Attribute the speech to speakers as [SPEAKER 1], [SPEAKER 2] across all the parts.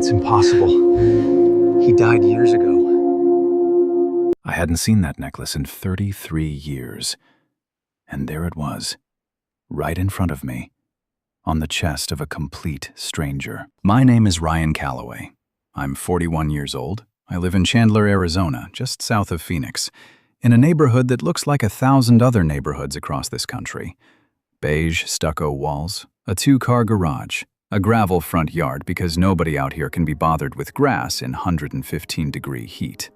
[SPEAKER 1] It's impossible. He died years ago.
[SPEAKER 2] I hadn't seen that necklace in 33 years. And there it was, right in front of me, on the chest of a complete stranger. My name is Ryan Calloway. I'm 41 years old. I live in Chandler, Arizona, just south of Phoenix, in a neighborhood that looks like 1,000 other neighborhoods across this country. Beige stucco walls, a 2-car garage, a gravel front yard because nobody out here can be bothered with grass in 115-degree heat.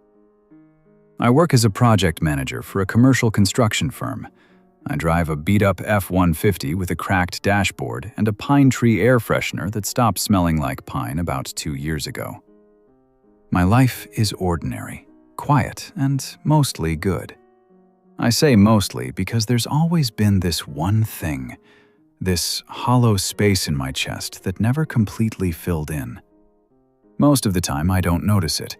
[SPEAKER 2] I work as a project manager for a commercial construction firm. I drive a beat-up F-150 with a cracked dashboard and a pine tree air freshener that stopped smelling like pine about 2 years ago. My life is ordinary, quiet, and mostly good. I say mostly because there's always been this one thing, this hollow space in my chest that never completely filled in. Most of the time, I don't notice it.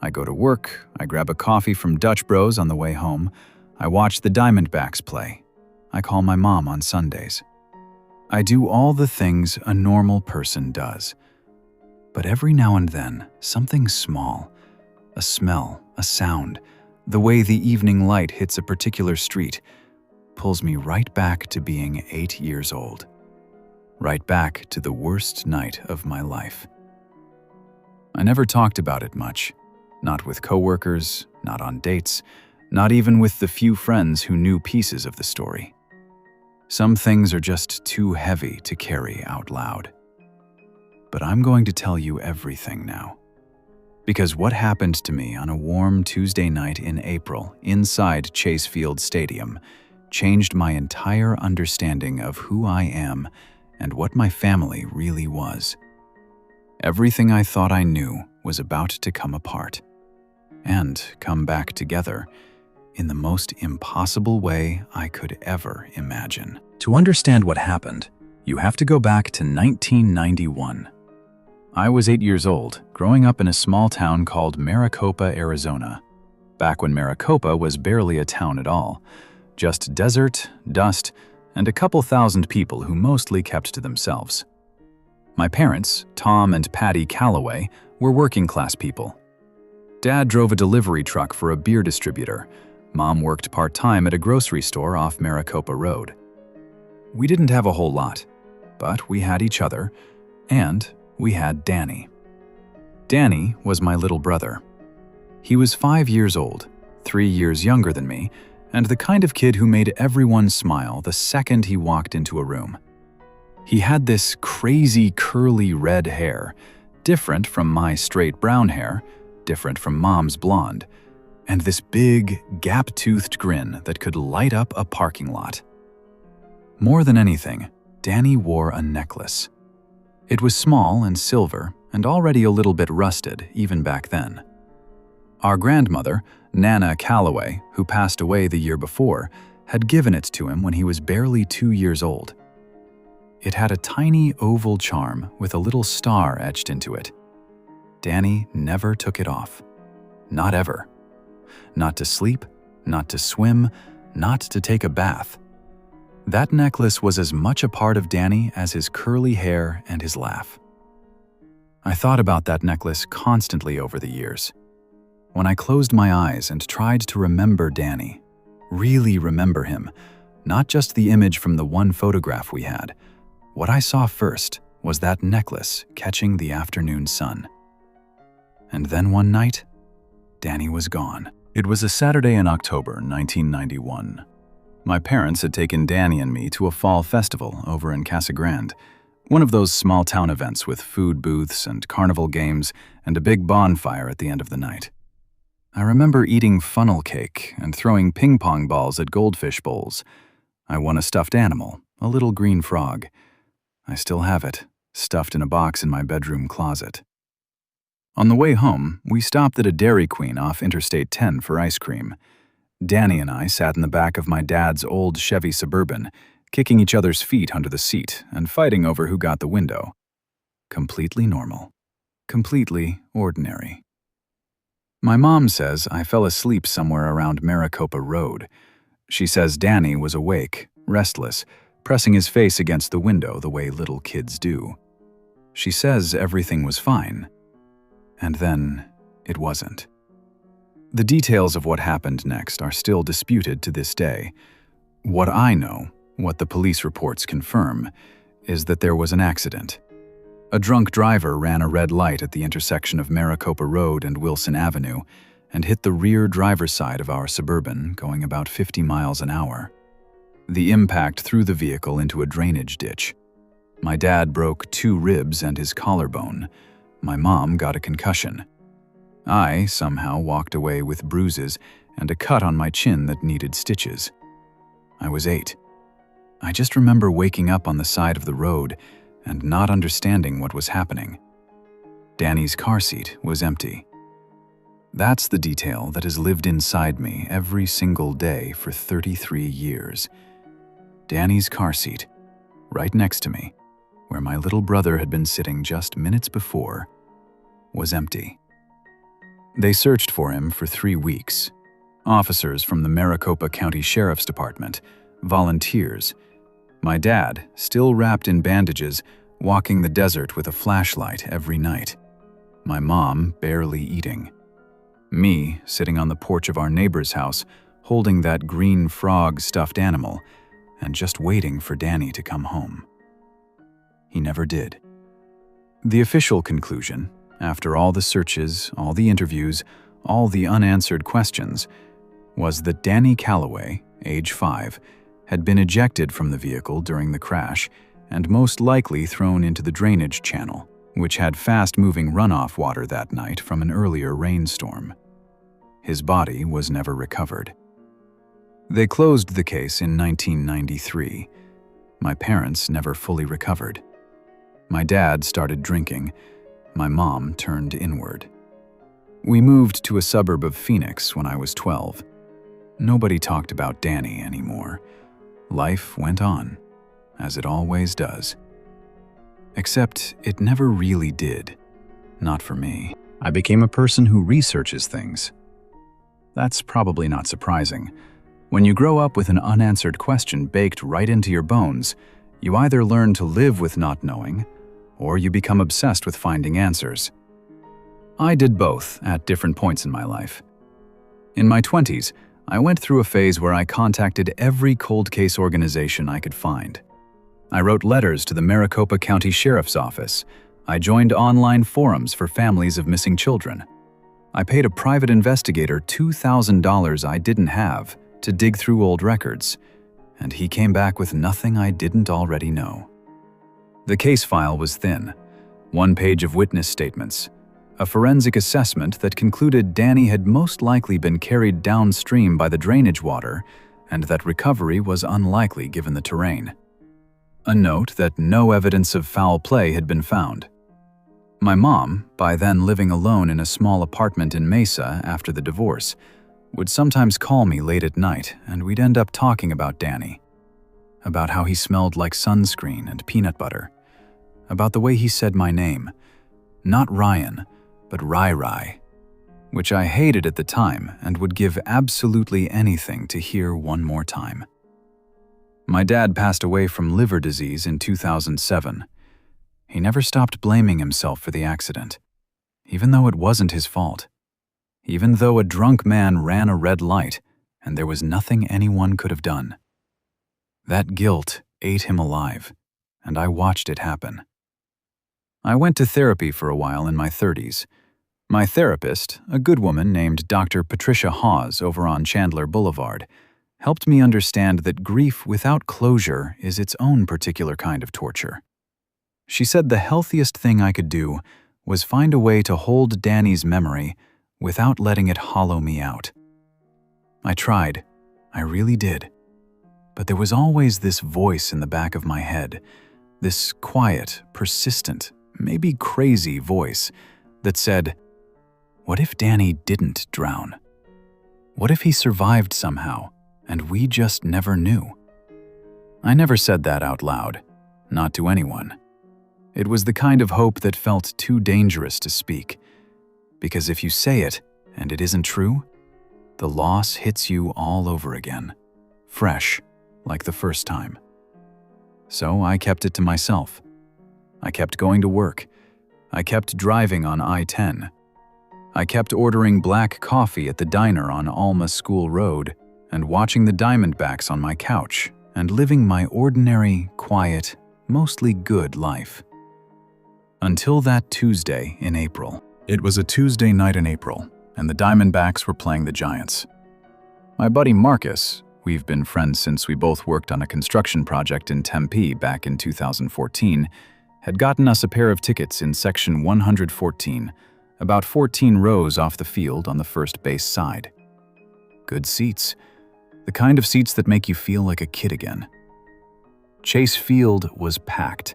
[SPEAKER 2] I go to work, I grab a coffee from Dutch Bros on the way home, I watch the Diamondbacks play, I call my mom on Sundays. I do all the things a normal person does. But every now and then, something small, a smell, a sound, the way the evening light hits a particular street, pulls me right back to being 8 years old. Right back to the worst night of my life. I never talked about it much. Not with coworkers, not on dates, not even with the few friends who knew pieces of the story. Some things are just too heavy to carry out loud. But I'm going to tell you everything now. Because what happened to me on a warm Tuesday night in April inside Chase Field Stadium changed my entire understanding of who I am and what my family really was. Everything I thought I knew was about to come apart and come back together in the most impossible way I could ever imagine. To understand what happened, you have to go back to 1991. I was 8 years old, growing up in a small town called Maricopa, Arizona. Back when Maricopa was barely a town at all. Just desert, dust, and a couple thousand people who mostly kept to themselves. My parents, Tom and Patty Calloway, were working-class people. Dad drove a delivery truck for a beer distributor. Mom worked part-time at a grocery store off Maricopa Road. We didn't have a whole lot, but we had each other, and we had Danny. Danny was my little brother. He was 5 years old, 3 years younger than me, and the kind of kid who made everyone smile the second he walked into a room. He had this crazy curly red hair, different from my straight brown hair, different from Mom's blonde, and this big, gap-toothed grin that could light up a parking lot. More than anything, Danny wore a necklace. It was small and silver and already a little bit rusted even back then. Our grandmother, Nana Calloway, who passed away the year before, had given it to him when he was barely 2 years old. It had a tiny oval charm with a little star etched into it. Danny never took it off. Not ever. Not to sleep, not to swim, not to take a bath. That necklace was as much a part of Danny as his curly hair and his laugh. I thought about that necklace constantly over the years. When I closed my eyes and tried to remember Danny, really remember him, not just the image from the one photograph we had, what I saw first was that necklace catching the afternoon sun. And then one night, Danny was gone. It was a Saturday in October 1991. My parents had taken Danny and me to a fall festival over in Casa Grande, one of those small-town events with food booths and carnival games and a big bonfire at the end of the night. I remember eating funnel cake and throwing ping-pong balls at goldfish bowls. I won a stuffed animal, a little green frog. I still have it, stuffed in a box in my bedroom closet. On the way home, we stopped at a Dairy Queen off Interstate 10 for ice cream. Danny and I sat in the back of my dad's old Chevy Suburban, kicking each other's feet under the seat and fighting over who got the window. Completely normal. Completely ordinary. My mom says I fell asleep somewhere around Maricopa Road. She says Danny was awake, restless, pressing his face against the window the way little kids do. She says everything was fine, and then it wasn't. The details of what happened next are still disputed to this day. What I know, what the police reports confirm, is that there was an accident. A drunk driver ran a red light at the intersection of Maricopa Road and Wilson Avenue and hit the rear driver's side of our Suburban, going about 50 miles an hour. The impact threw the vehicle into a drainage ditch. My dad broke 2 ribs and his collarbone. My mom got a concussion. I somehow walked away with bruises and a cut on my chin that needed stitches. I was 8. I just remember waking up on the side of the road and not understanding what was happening. Danny's car seat was empty. That's the detail that has lived inside me every single day for 33 years. Danny's car seat, right next to me, where my little brother had been sitting just minutes before, was empty. They searched for him for 3 weeks. Officers from the Maricopa County Sheriff's Department, volunteers, my dad, still wrapped in bandages, walking the desert with a flashlight every night. My mom barely eating. Me sitting on the porch of our neighbor's house, holding that green frog stuffed animal, and just waiting for Danny to come home. He never did. The official conclusion, after all the searches, all the interviews, all the unanswered questions, was that Danny Calloway, age 5, had been ejected from the vehicle during the crash and most likely thrown into the drainage channel, which had fast-moving runoff water that night from an earlier rainstorm. His body was never recovered. They closed the case in 1993. My parents never fully recovered. My dad started drinking. My mom turned inward. We moved to a suburb of Phoenix when I was 12. Nobody talked about Danny anymore. Life went on, as it always does. Except it never really did. Not for me. I became a person who researches things. That's probably not surprising. When you grow up with an unanswered question baked right into your bones, you either learn to live with not knowing, or you become obsessed with finding answers. I did both at different points in my life. In my 20s, I went through a phase where I contacted every cold case organization I could find. I wrote letters to the Maricopa County Sheriff's Office. I joined online forums for families of missing children. I paid a private investigator $2,000 I didn't have to dig through old records, and he came back with nothing I didn't already know. The case file was thin, 1 page of witness statements, a forensic assessment that concluded Danny had most likely been carried downstream by the drainage water and that recovery was unlikely given the terrain. A note that no evidence of foul play had been found. My mom, by then living alone in a small apartment in Mesa after the divorce, would sometimes call me late at night and we'd end up talking about Danny. About how he smelled like sunscreen and peanut butter. About the way he said my name. Not Ryan, but Rai, which I hated at the time and would give absolutely anything to hear one more time. My dad passed away from liver disease in 2007. He never stopped blaming himself for the accident, even though it wasn't his fault. Even though a drunk man ran a red light and there was nothing anyone could have done. That guilt ate him alive, and I watched it happen. I went to therapy for a while in my 30s. My therapist, a good woman named Dr. Patricia Hawes over on Chandler Boulevard, helped me understand that grief without closure is its own particular kind of torture. She said the healthiest thing I could do was find a way to hold Danny's memory without letting it hollow me out. I tried. I really did. But there was always this voice in the back of my head, this quiet, persistent, maybe crazy voice that said, what if Danny didn't drown? What if he survived somehow, and we just never knew? I never said that out loud, not to anyone. It was the kind of hope that felt too dangerous to speak, because if you say it and it isn't true, the loss hits you all over again, fresh, like the first time. So I kept it to myself. I kept going to work. I kept driving on I-10, I kept ordering black coffee at the diner on Alma School Road and watching the Diamondbacks on my couch and living my ordinary, quiet, mostly good life. Until that Tuesday in April. It was a Tuesday night in April, and the Diamondbacks were playing the Giants. My buddy Marcus, we've been friends since we both worked on a construction project in Tempe back in 2014, had gotten us a pair of tickets in section 114, about 14 rows off the field on the first base side. Good seats, the kind of seats that make you feel like a kid again. Chase Field was packed.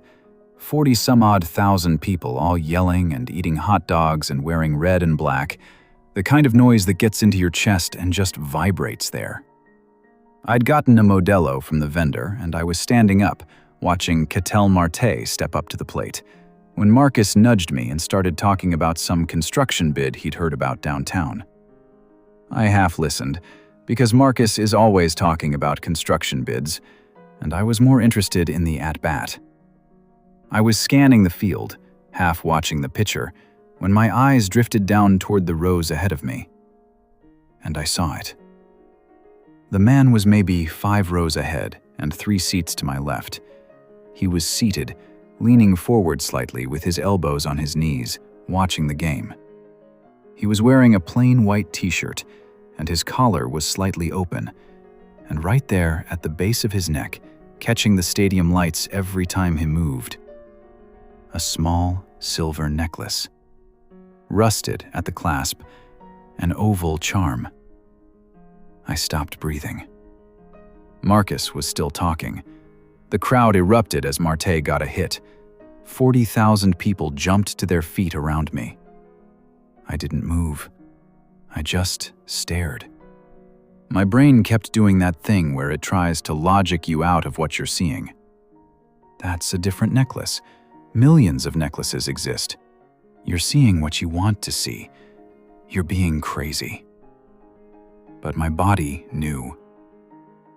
[SPEAKER 2] 40-some-odd thousand people all yelling and eating hot dogs and wearing red and black, the kind of noise that gets into your chest and just vibrates there. I'd gotten a Modelo from the vendor, and I was standing up, watching Ketel Marte step up to the plate, when Marcus nudged me and started talking about some construction bid he'd heard about downtown. I half listened, because Marcus is always talking about construction bids, and I was more interested in the at-bat. I was scanning the field, half watching the pitcher, when my eyes drifted down toward the rows ahead of me. And I saw it. The man was maybe 5 rows ahead and 3 seats to my left. He was seated, leaning forward slightly with his elbows on his knees, watching the game. He was wearing a plain white t-shirt, and his collar was slightly open, and right there at the base of his neck, catching the stadium lights every time he moved, a small silver necklace. Rusted at the clasp, an oval charm. I stopped breathing. Marcus was still talking. The crowd erupted as Marte got a hit. 40,000 people jumped to their feet around me. I didn't move. I just stared. My brain kept doing that thing where it tries to logic you out of what you're seeing. That's a different necklace. Millions of necklaces exist. You're seeing what you want to see. You're being crazy. But my body knew.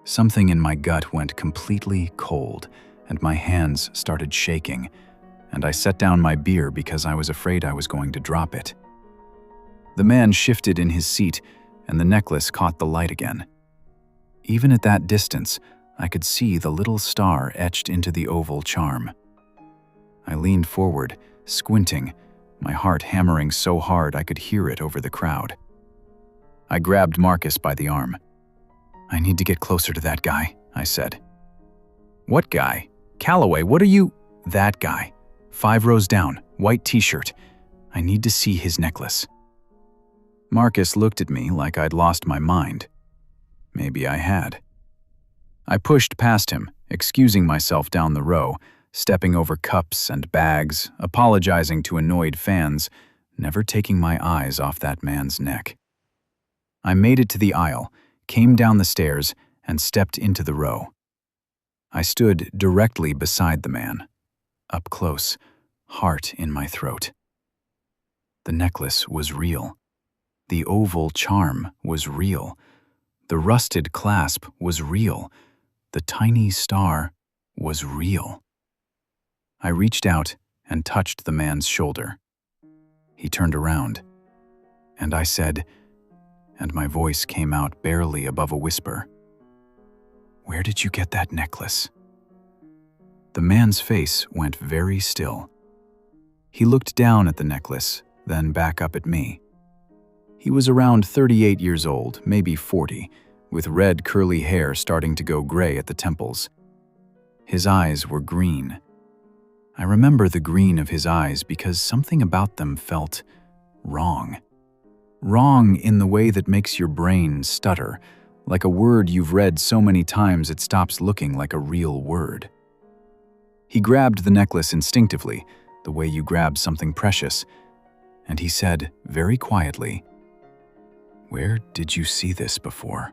[SPEAKER 2] Something in my gut went completely cold, and my hands started shaking, and I set down my beer because I was afraid I was going to drop it. The man shifted in his seat, and the necklace caught the light again. Even at that distance, I could see the little star etched into the oval charm. I leaned forward, squinting, my heart hammering so hard I could hear it over the crowd. I grabbed Marcus by the arm. "I need to get closer to that guy," I said. "What guy? Calloway, what are you—" "That guy. 5 rows down, white t-shirt. I need to see his necklace." Marcus looked at me like I'd lost my mind. Maybe I had. I pushed past him, excusing myself down the row, stepping over cups and bags, apologizing to annoyed fans, never taking my eyes off that man's neck. I made it to the aisle, came down the stairs, and stepped into the row. I stood directly beside the man, up close, heart in my throat. The necklace was real. The oval charm was real. The rusted clasp was real. The tiny star was real. I reached out and touched the man's shoulder. He turned around, and I said, and my voice came out barely above a whisper, "Where did you get that necklace?" The man's face went very still. He looked down at the necklace, then back up at me. He was around 38 years old, maybe 40, with red curly hair starting to go gray at the temples. His eyes were green. I remember the green of his eyes because something about them felt wrong. Wrong in the way that makes your brain stutter, like a word you've read so many times it stops looking like a real word. He grabbed the necklace instinctively, the way you grab something precious, and he said, very quietly, "Where did you see this before?"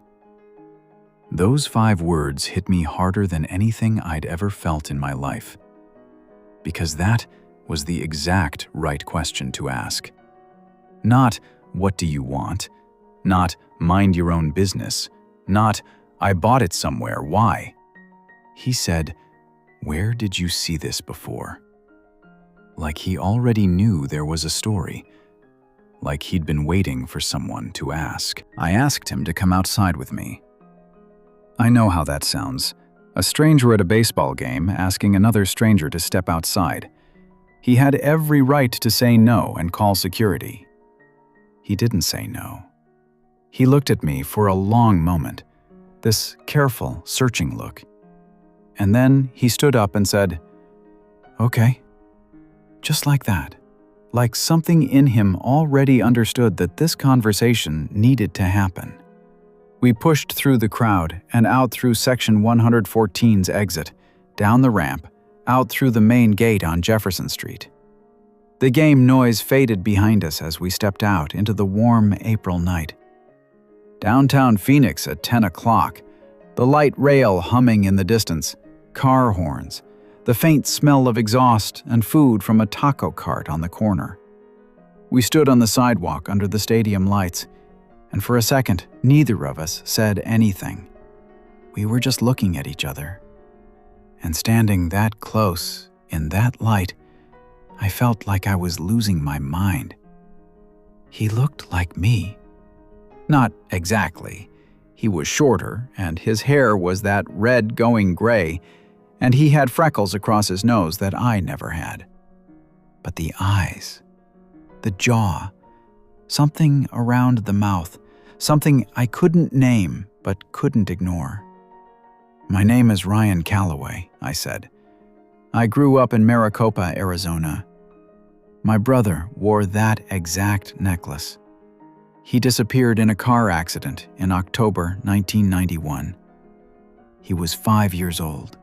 [SPEAKER 2] Those 5 words hit me harder than anything I'd ever felt in my life. Because that was the exact right question to ask. Not, "What do you want?" Not, "Mind your own business." Not, "I bought it somewhere, why?" He said, "Where did you see this before?" Like he already knew there was a story. like he'd been waiting for someone to ask. I asked him to come outside with me. I know how that sounds. A stranger at a baseball game asking another stranger to step outside. He had every right to say no and call security. He didn't say no. He looked at me for a long moment, this careful, searching look. And then he stood up and said, "Okay." Just like that. Like something in him already understood that this conversation needed to happen. We pushed through the crowd and out through Section 114's exit, down the ramp, out through the main gate on Jefferson Street. The game noise faded behind us as we stepped out into the warm April night. Downtown Phoenix at 10 o'clock, the light rail humming in the distance, car horns, the faint smell of exhaust and food from a taco cart on the corner. We stood on the sidewalk under the stadium lights, and for a second, neither of us said anything. We were just looking at each other. And standing that close, in that light, I felt like I was losing my mind. He looked like me. Not exactly. He was shorter, and his hair was that red going gray, and he had freckles across his nose that I never had. But the eyes, the jaw, something around the mouth, something I couldn't name but couldn't ignore. "My name is Ryan Calloway," I said. "I grew up in Maricopa, Arizona. My brother wore that exact necklace. He disappeared in a car accident in October 1991. He was 5 years old.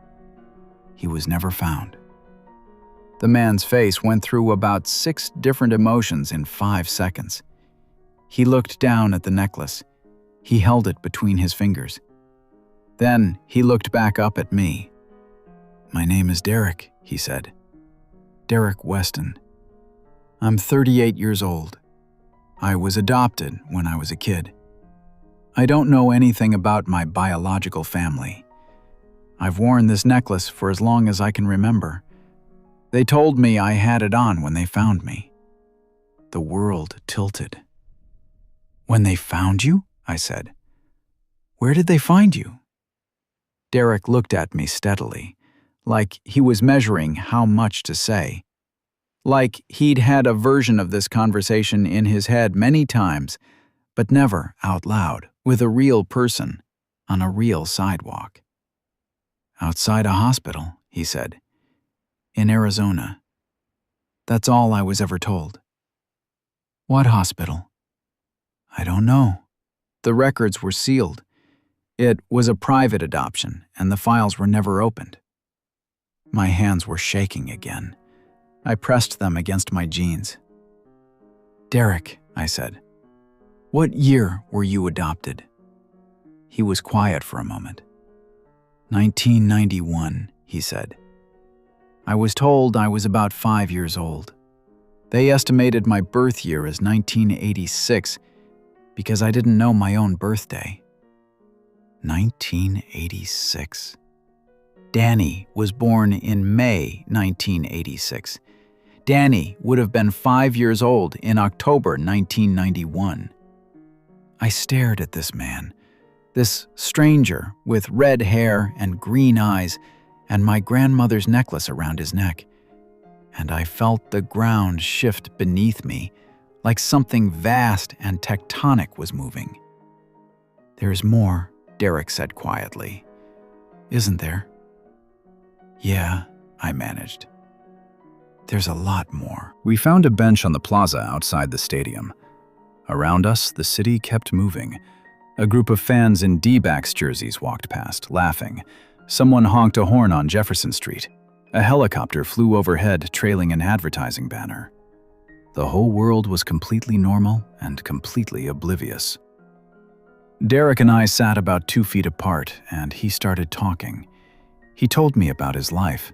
[SPEAKER 2] He was never found." The man's face went through about 6 different emotions in 5 seconds. He looked down at the necklace. He held it between his fingers. Then he looked back up at me. "My name is Derek," he said. "Derek Weston. I'm 38 years old. I was adopted when I was a kid. I don't know anything about my biological family. I've worn this necklace for as long as I can remember. They told me I had it on when they found me." The world tilted. "When they found you?" I said. "Where did they find you?" Derek looked at me steadily, like he was measuring how much to say. Like he'd had a version of this conversation in his head many times, but never out loud, with a real person, on a real sidewalk. "Outside a hospital," he said. "In Arizona. That's all I was ever told." "What hospital?" "I don't know. The records were sealed. It was a private adoption, and the files were never opened." My hands were shaking again. I pressed them against my jeans. "Derek," I said, "what year were you adopted?" He was quiet for a moment. 1991, he said. "I was told I was about 5 years old. They estimated my birth year as 1986 because I didn't know my own birthday." 1986. Danny was born in May 1986. Danny would have been 5 years old in October 1991. I stared at this man, this stranger with red hair and green eyes and my grandmother's necklace around his neck, and I felt the ground shift beneath me like something vast and tectonic was moving. "There's more," Derek said quietly. "Isn't there?" "Yeah," I managed. "There's a lot more." We found a bench on the plaza outside the stadium. Around us, the city kept moving. A group of fans in D-backs jerseys walked past, laughing. Someone honked a horn on Jefferson Street. A helicopter flew overhead, trailing an advertising banner. The whole world was completely normal and completely oblivious. Derek and I sat about 2 feet apart, and he started talking. He told me about his life,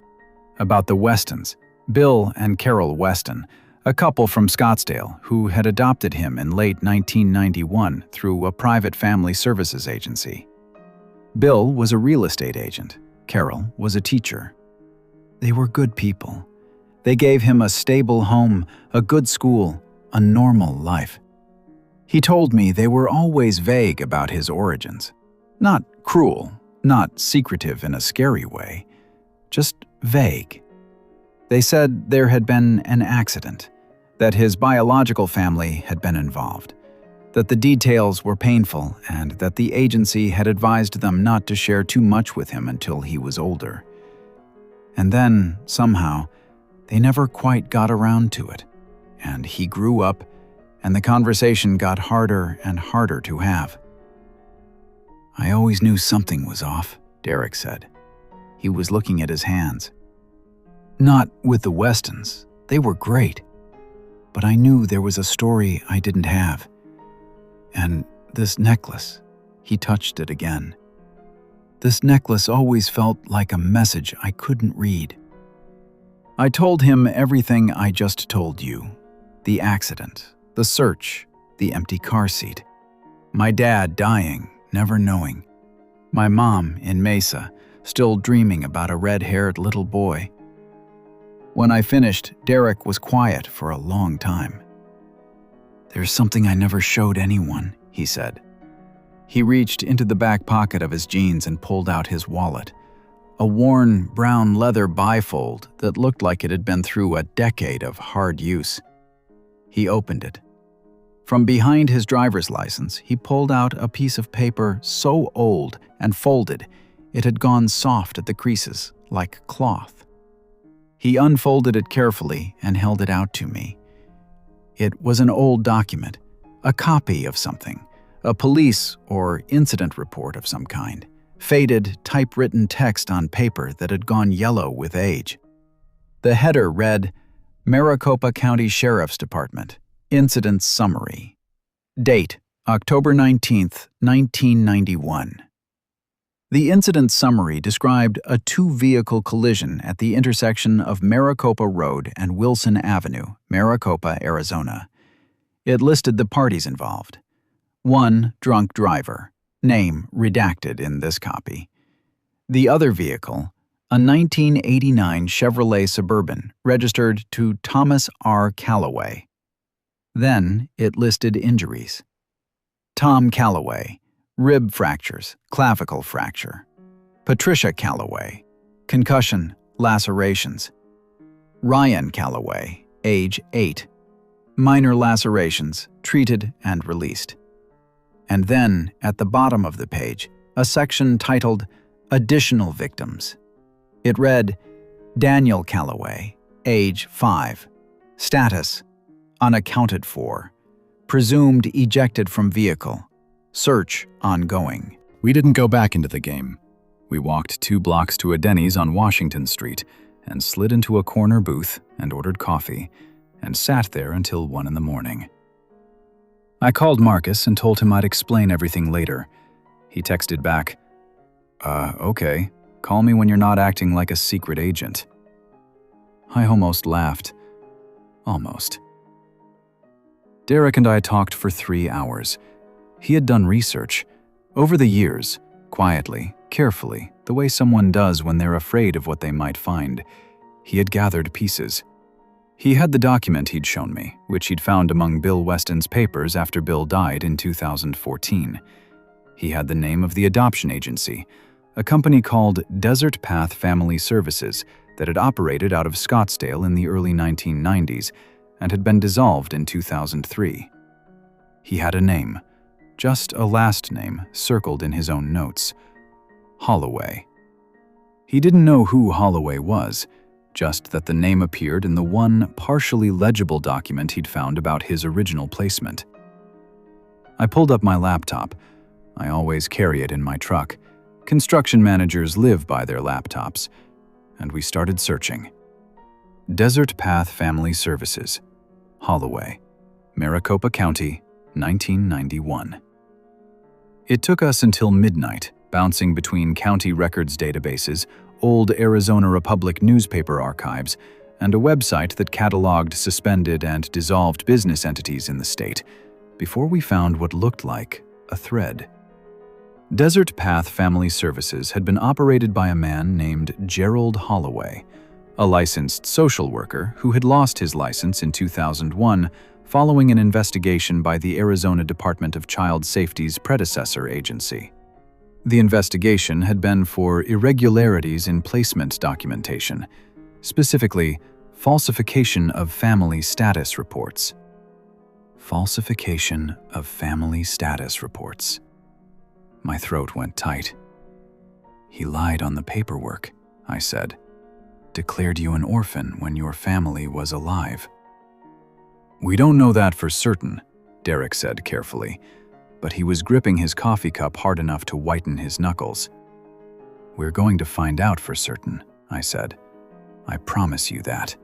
[SPEAKER 2] about the Westons, Bill and Carol Weston, a couple from Scottsdale who had adopted him in late 1991 through a private family services agency. Bill was a real estate agent. Carol was a teacher. They were good people. They gave him a stable home, a good school, a normal life. He told me they were always vague about his origins. Not cruel, not secretive in a scary way, just vague. They said there had been an accident, that his biological family had been involved, that the details were painful, and that the agency had advised them not to share too much with him until he was older. And then, somehow, they never quite got around to it, and he grew up, and the conversation got harder and harder to have. "I always knew something was off," Derek said. He was looking at his hands. "Not with the Westons, they were great. But I knew there was a story I didn't have. And this necklace," he touched it again. "This necklace always felt like a message I couldn't read." I told him everything I just told you. The accident, the search, the empty car seat. My dad dying, never knowing. My mom in Mesa, still dreaming about a red-haired little boy. When I finished, Derek was quiet for a long time. "There's something I never showed anyone," he said. He reached into the back pocket of his jeans and pulled out his wallet, a worn brown leather bifold that looked like it had been through a decade of hard use. He opened it. From behind his driver's license, he pulled out a piece of paper so old and folded it had gone soft at the creases, like cloth. He unfolded it carefully and held it out to me. It was an old document, a copy of something, a police or incident report of some kind, faded, typewritten text on paper that had gone yellow with age. The header read, "Maricopa County Sheriff's Department, Incident Summary. Date, October 19th, 1991. The incident summary described a two-vehicle collision at the intersection of Maricopa Road and Wilson Avenue, Maricopa, Arizona. It listed the parties involved. 1 drunk driver, name redacted in this copy. The other vehicle, a 1989 Chevrolet Suburban registered to Thomas R. Calloway. Then it listed injuries. Tom Calloway, rib fractures, clavicle fracture. Patricia Calloway, concussion, lacerations. Ryan Calloway, age 8, minor lacerations, treated and released. And then, at the bottom of the page, a section titled Additional Victims. It read, Daniel Calloway, age 5, status, unaccounted for, presumed ejected from vehicle, search ongoing. We didn't go back into the game. We walked 2 blocks to a Denny's on Washington Street and slid into a corner booth and ordered coffee and sat there until 1 in the morning. I called Marcus and told him I'd explain everything later. He texted back, okay, call me when you're not acting like a secret agent. I almost laughed. Almost. Derek and I talked for 3 hours. He had done research. Over the years, quietly, carefully, the way someone does when they're afraid of what they might find, he had gathered pieces. He had the document he'd shown me, which he'd found among Bill Weston's papers after Bill died in 2014. He had the name of the adoption agency, a company called Desert Path Family Services that had operated out of Scottsdale in the early 1990s and had been dissolved in 2003. He had a name, just a last name circled in his own notes, Holloway. He didn't know who Holloway was, just that the name appeared in the one partially legible document he'd found about his original placement. I pulled up my laptop. I always carry it in my truck. Construction managers live by their laptops. And we started searching. Desert Path Family Services, Holloway, Maricopa County, 1991. It took us until midnight, bouncing between county records databases, old Arizona Republic newspaper archives, and a website that cataloged suspended and dissolved business entities in the state, before we found what looked like a thread. Desert Path Family Services had been operated by a man named Gerald Holloway, a licensed social worker who had lost his license in 2001 following an investigation by the Arizona Department of Child Safety's predecessor agency. The investigation had been for irregularities in placement documentation, specifically falsification of family status reports. Falsification of family status reports. My throat went tight. "He lied on the paperwork," I said. "Declared you an orphan when your family was alive." "We don't know that for certain," Derek said carefully, but he was gripping his coffee cup hard enough to whiten his knuckles. "We're going to find out for certain," I said. "I promise you that."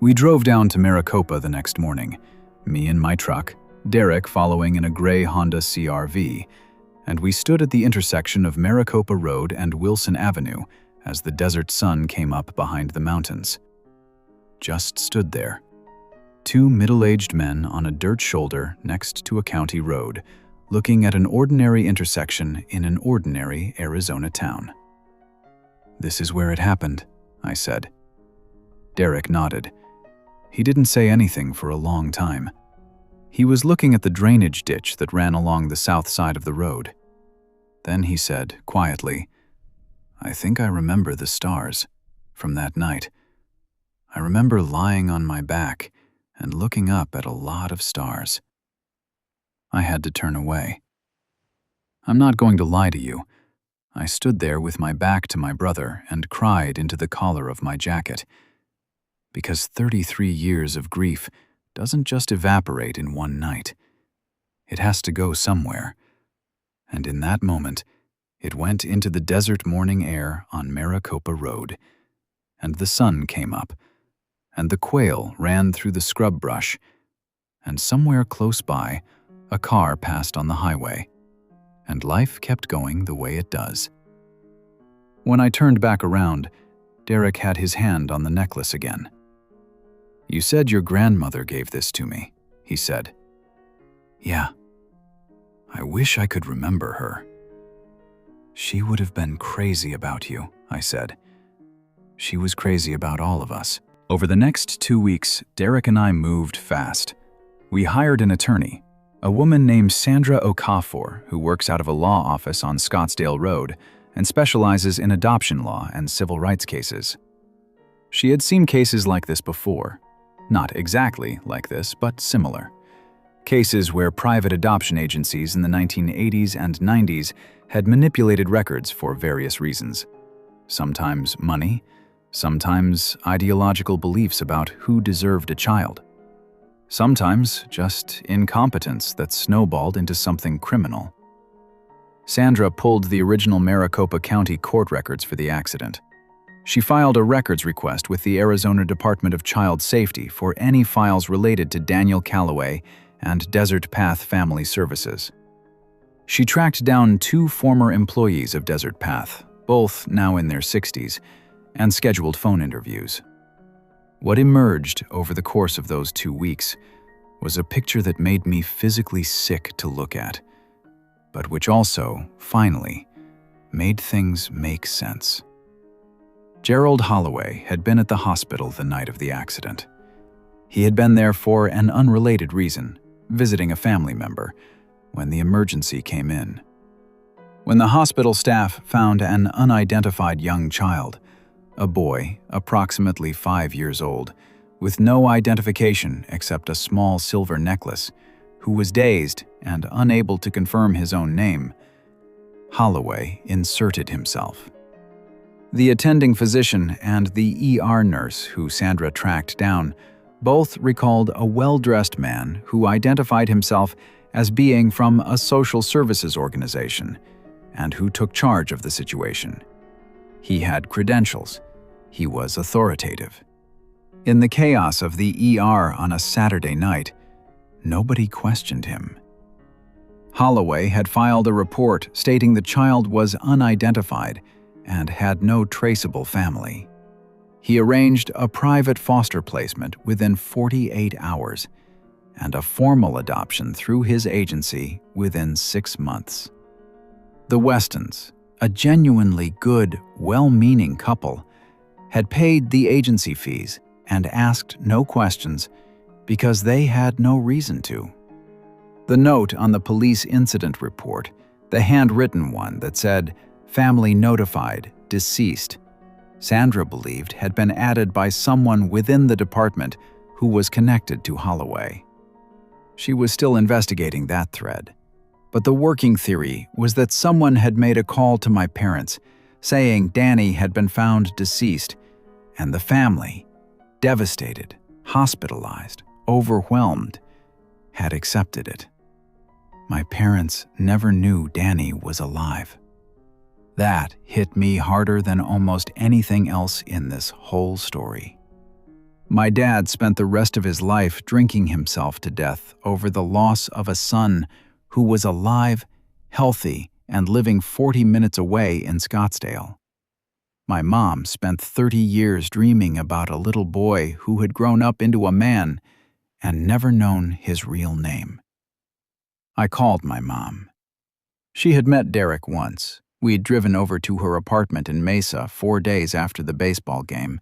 [SPEAKER 2] We drove down to Maricopa the next morning, me in my truck, Derek following in a gray Honda CR-V, and we stood at the intersection of Maricopa Road and Wilson Avenue as the desert sun came up behind the mountains. Just stood there. Two middle-aged men on a dirt shoulder next to a county road, looking at an ordinary intersection in an ordinary Arizona town. "This is where it happened," I said. Derek nodded. He didn't say anything for a long time. He was looking at the drainage ditch that ran along the south side of the road. Then he said, quietly, "I think I remember the stars from that night. I remember lying on my back and looking up at a lot of stars." I had to turn away. I'm not going to lie to you. I stood there with my back to my brother and cried into the collar of my jacket. Because 33 years of grief doesn't just evaporate in one night. It has to go somewhere. And in that moment, it went into the desert morning air on Maricopa Road, and the sun came up, and the quail ran through the scrub brush, and somewhere close by, a car passed on the highway, and life kept going the way it does. When I turned back around, Derek had his hand on the necklace again. "You said your grandmother gave this to me," he said. "Yeah. I wish I could remember her." "She would have been crazy about you," I said. "She was crazy about all of us." Over the next 2 weeks, Derek and I moved fast. We hired an attorney, a woman named Sandra Okafor, who works out of a law office on Scottsdale Road and specializes in adoption law and civil rights cases. She had seen cases like this before. Not exactly like this, but similar. Cases where private adoption agencies in the 1980s and 90s had manipulated records for various reasons. Sometimes money, sometimes ideological beliefs about who deserved a child. Sometimes just incompetence that snowballed into something criminal. Sandra pulled the original Maricopa County court records for the accident. She filed a records request with the Arizona Department of Child Safety for any files related to Daniel Calloway and Desert Path Family Services. She tracked down 2 former employees of Desert Path, both now in their 60s, and scheduled phone interviews. What emerged over the course of those 2 weeks was a picture that made me physically sick to look at, but which also, finally, made things make sense. Gerald Holloway had been at the hospital the night of the accident. He had been there for an unrelated reason, visiting a family member, when the emergency came in. When the hospital staff found an unidentified young child, a boy, approximately 5 years old, with no identification except a small silver necklace, who was dazed and unable to confirm his own name, Holloway inserted himself. The attending physician and the ER nurse who Sandra tracked down both recalled a well-dressed man who identified himself as being from a social services organization and who took charge of the situation. He had credentials. He was authoritative. In the chaos of the ER on a Saturday night, nobody questioned him. Holloway had filed a report stating the child was unidentified and had no traceable family. He arranged a private foster placement within 48 hours and a formal adoption through his agency within 6 months. The Westons, a genuinely good, well-meaning couple, had paid the agency fees and asked no questions because they had no reason to. The note on the police incident report, the handwritten one that said, "Family notified, deceased," Sandra believed had been added by someone within the department who was connected to Holloway. She was still investigating that thread, but the working theory was that someone had made a call to my parents saying Danny had been found deceased, and the family, devastated, hospitalized, overwhelmed, had accepted it. My parents never knew Danny was alive. That hit me harder than almost anything else in this whole story. My dad spent the rest of his life drinking himself to death over the loss of a son who was alive, healthy, and living 40 minutes away in Scottsdale. My mom spent 30 years dreaming about a little boy who had grown up into a man and never known his real name. I called my mom. She had met Derek once. We had driven over to her apartment in Mesa 4 days after the baseball game,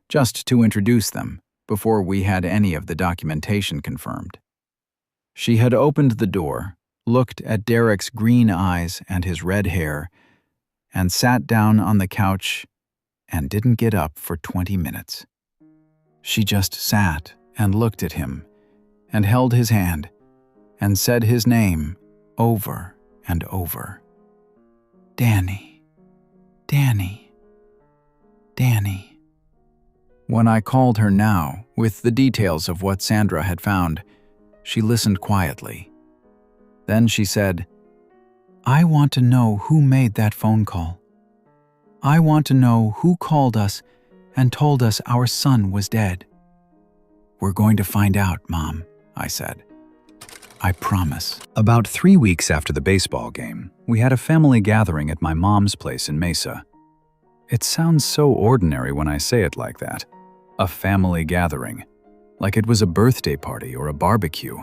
[SPEAKER 2] just to introduce them, before we had any of the documentation confirmed. She had opened the door, looked at Derek's green eyes and his red hair, and sat down on the couch and didn't get up for 20 minutes. She just sat and looked at him and held his hand and said his name over and over. Danny, Danny, Danny. When I called her now with the details of what Sandra had found, she listened quietly. Then she said, "I want to know who made that phone call. I want to know who called us and told us our son was dead." "We're going to find out, Mom," I said. "I promise." About 3 weeks after the baseball game, we had a family gathering at my mom's place in Mesa. It sounds so ordinary when I say it like that. A family gathering. Like it was a birthday party or a barbecue.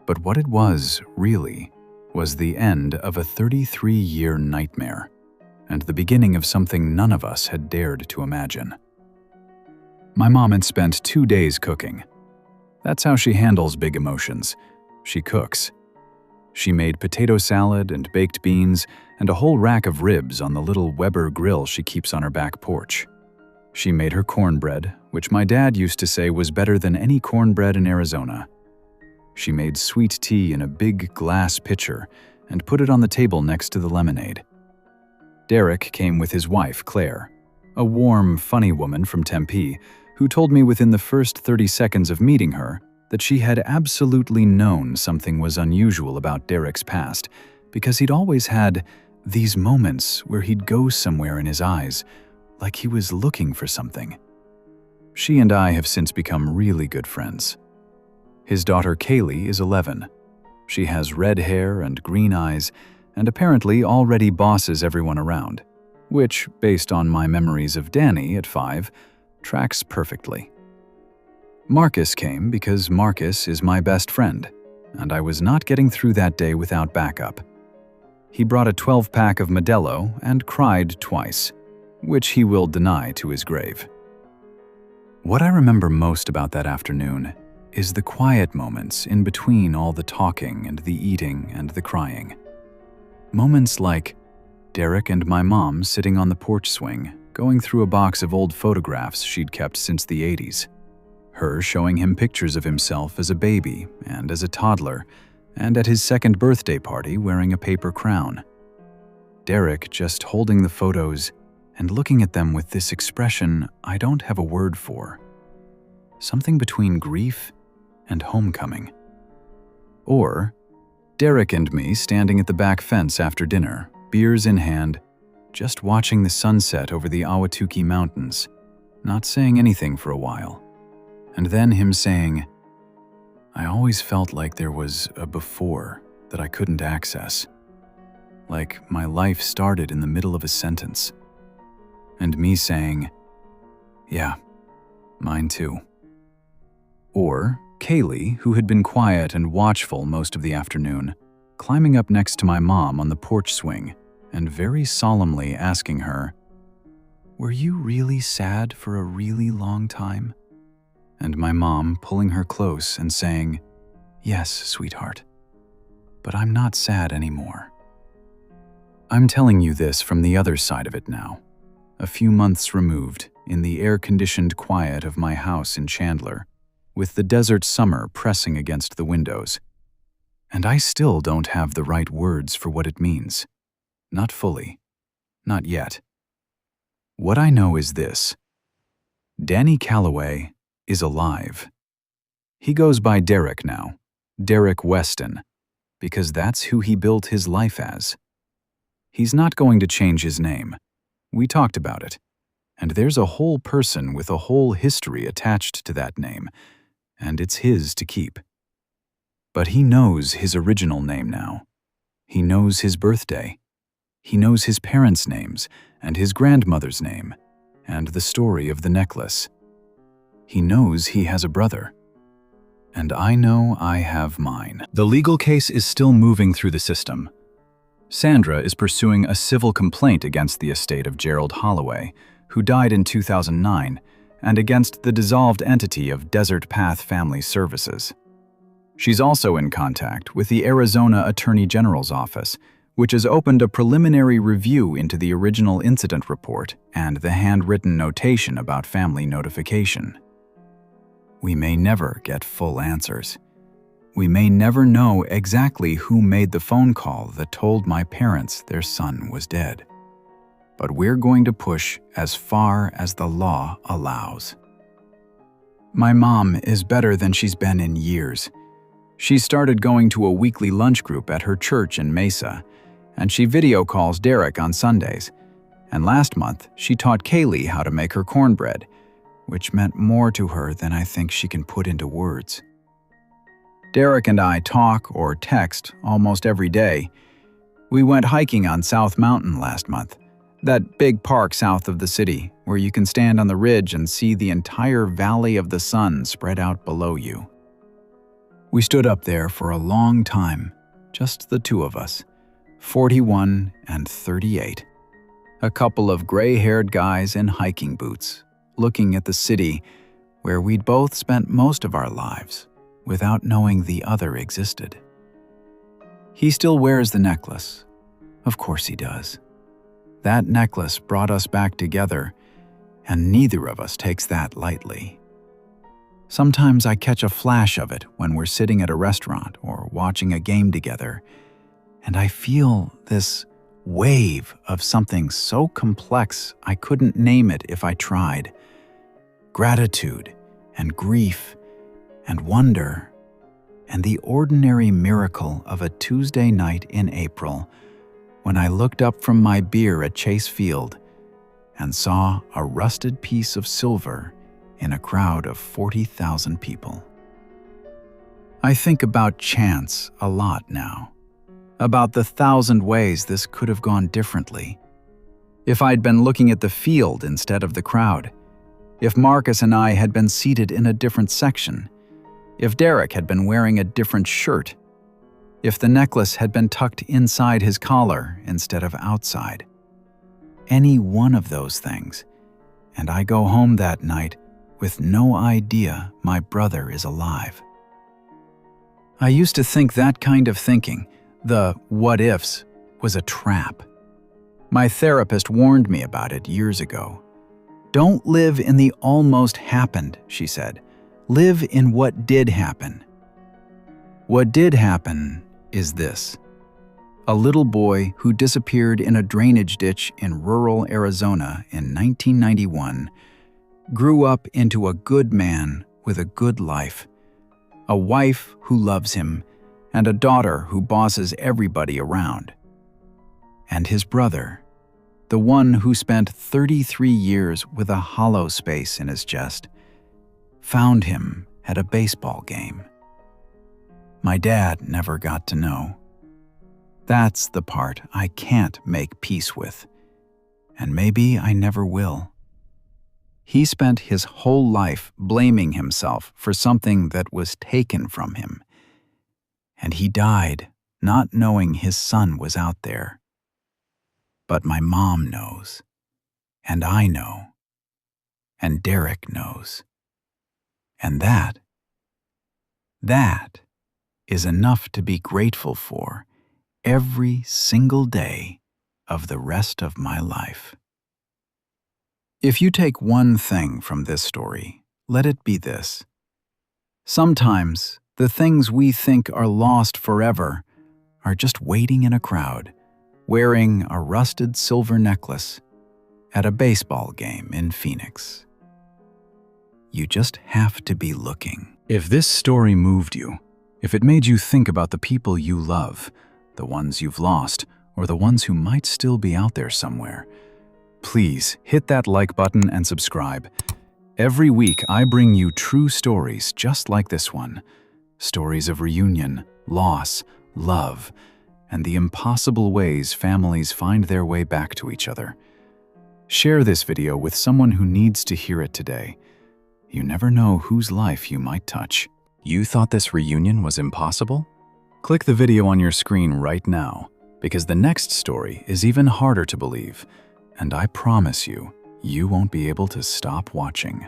[SPEAKER 2] But what it was, really, was the end of a 33-year nightmare, and the beginning of something none of us had dared to imagine. My mom had spent 2 days cooking. That's how she handles big emotions. She cooks. She made potato salad and baked beans and a whole rack of ribs on the little Weber grill she keeps on her back porch. She made her cornbread, which my dad used to say was better than any cornbread in Arizona. She made sweet tea in a big glass pitcher and put it on the table next to the lemonade. Derek came with his wife, Claire, a warm, funny woman from Tempe, who told me within the first 30 seconds of meeting her that she had absolutely known something was unusual about Derek's past because he'd always had these moments where he'd go somewhere in his eyes, like he was looking for something. She and I have since become really good friends. His daughter Kaylee is 11. She has red hair and green eyes and apparently already bosses everyone around, which, based on my memories of Danny at 5, tracks perfectly. Marcus came because Marcus is my best friend, and I was not getting through that day without backup. He brought a 12-pack of Modelo and cried twice, which he will deny to his grave. What I remember most about that afternoon is the quiet moments in between all the talking and the eating and the crying. Moments like Derek and my mom sitting on the porch swing, going through a box of old photographs she'd kept since the 80s. Her showing him pictures of himself as a baby and as a toddler, and at his second birthday party wearing a paper crown. Derek just holding the photos and looking at them with this expression I don't have a word for. Something between grief and homecoming. Or Derek and me standing at the back fence after dinner, beers in hand, just watching the sunset over the Ahwatukee Mountains, not saying anything for a while. And then him saying, "I always felt like there was a before that I couldn't access. Like my life started in the middle of a sentence." And me saying, "Yeah, mine too." Or Kaylee, who had been quiet and watchful most of the afternoon, climbing up next to my mom on the porch swing and very solemnly asking her, "Were you really sad for a really long time?" and my mom pulling her close and saying, "Yes, sweetheart, but I'm not sad anymore." I'm telling you this from the other side of it now, a few months removed, in the air-conditioned quiet of my house in Chandler, with the desert summer pressing against the windows. And I still don't have the right words for what it means. Not fully. Not yet. What I know is this. Danny Calloway is alive. He goes by Derek now, Derek Weston, because that's who he built his life as. He's not going to change his name. We talked about it. And there's a whole person with a whole history attached to that name, and it's his to keep. But he knows his original name now. He knows his birthday. He knows his parents' names and his grandmother's name, and the story of the necklace. He knows he has a brother. And I know I have mine. The legal case is still moving through the system. Sandra is pursuing a civil complaint against the estate of Gerald Holloway, who died in 2009, and against the dissolved entity of Desert Path Family Services. She's also in contact with the Arizona Attorney General's office, which has opened a preliminary review into the original incident report and the handwritten notation about family notification. We may never get full answers. We may never know exactly who made the phone call that told my parents their son was dead. But we're going to push as far as the law allows. My mom is better than she's been in years. She started going to a weekly lunch group at her church in Mesa, and she video calls Derek on Sundays. And last month, she taught Kaylee how to make her cornbread, which meant more to her than I think she can put into words. Derek and I talk or text almost every day. We went hiking on South Mountain last month, that big park south of the city where you can stand on the ridge and see the entire Valley of the Sun spread out below you. We stood up there for a long time, just the two of us, 41 and 38. A couple of gray-haired guys in hiking boots, looking at the city where we'd both spent most of our lives without knowing the other existed. He still wears the necklace. Of course he does. That necklace brought us back together, and neither of us takes that lightly. Sometimes I catch a flash of it when we're sitting at a restaurant or watching a game together, and I feel this wave of something so complex I couldn't name it if I tried. Gratitude and grief and wonder, and the ordinary miracle of a Tuesday night in April when I looked up from my beer at Chase Field and saw a rusted piece of silver in a crowd of 40,000 people. I think about chance a lot now, about the 1,000 ways this could have gone differently. If I'd been looking at the field instead of the crowd, if Marcus and I had been seated in a different section, if Derek had been wearing a different shirt, if the necklace had been tucked inside his collar instead of outside. Any one of those things, and I go home that night with no idea my brother is alive. I used to think that kind of thinking, the what-ifs, was a trap. My therapist warned me about it years ago. Don't live in the almost happened, she said. Live in what did happen. What did happen is this. A little boy who disappeared in a drainage ditch in rural Arizona in 1991 grew up into a good man with a good life, a wife who loves him, and a daughter who bosses everybody around. And his brother, the one who spent 33 years with a hollow space in his chest, found him at a baseball game. My dad never got to know. That's the part I can't make peace with, and maybe I never will. He spent his whole life blaming himself for something that was taken from him, and he died not knowing his son was out there. But my mom knows, and I know, and Derek knows. And that is enough to be grateful for every single day of the rest of my life. If you take one thing from this story, let it be this. Sometimes the things we think are lost forever are just waiting in a crowd, wearing a rusted silver necklace at a baseball game in Phoenix. You just have to be looking. If this story moved you, if it made you think about the people you love, the ones you've lost, or the ones who might still be out there somewhere, please hit that like button and subscribe. Every week I bring you true stories just like this one. Stories of reunion, loss, love, and the impossible ways families find their way back to each other. Share this video with someone who needs to hear it today. You never know whose life you might touch. You thought this reunion was impossible? Click the video on your screen right now, because the next story is even harder to believe, and I promise you, you won't be able to stop watching.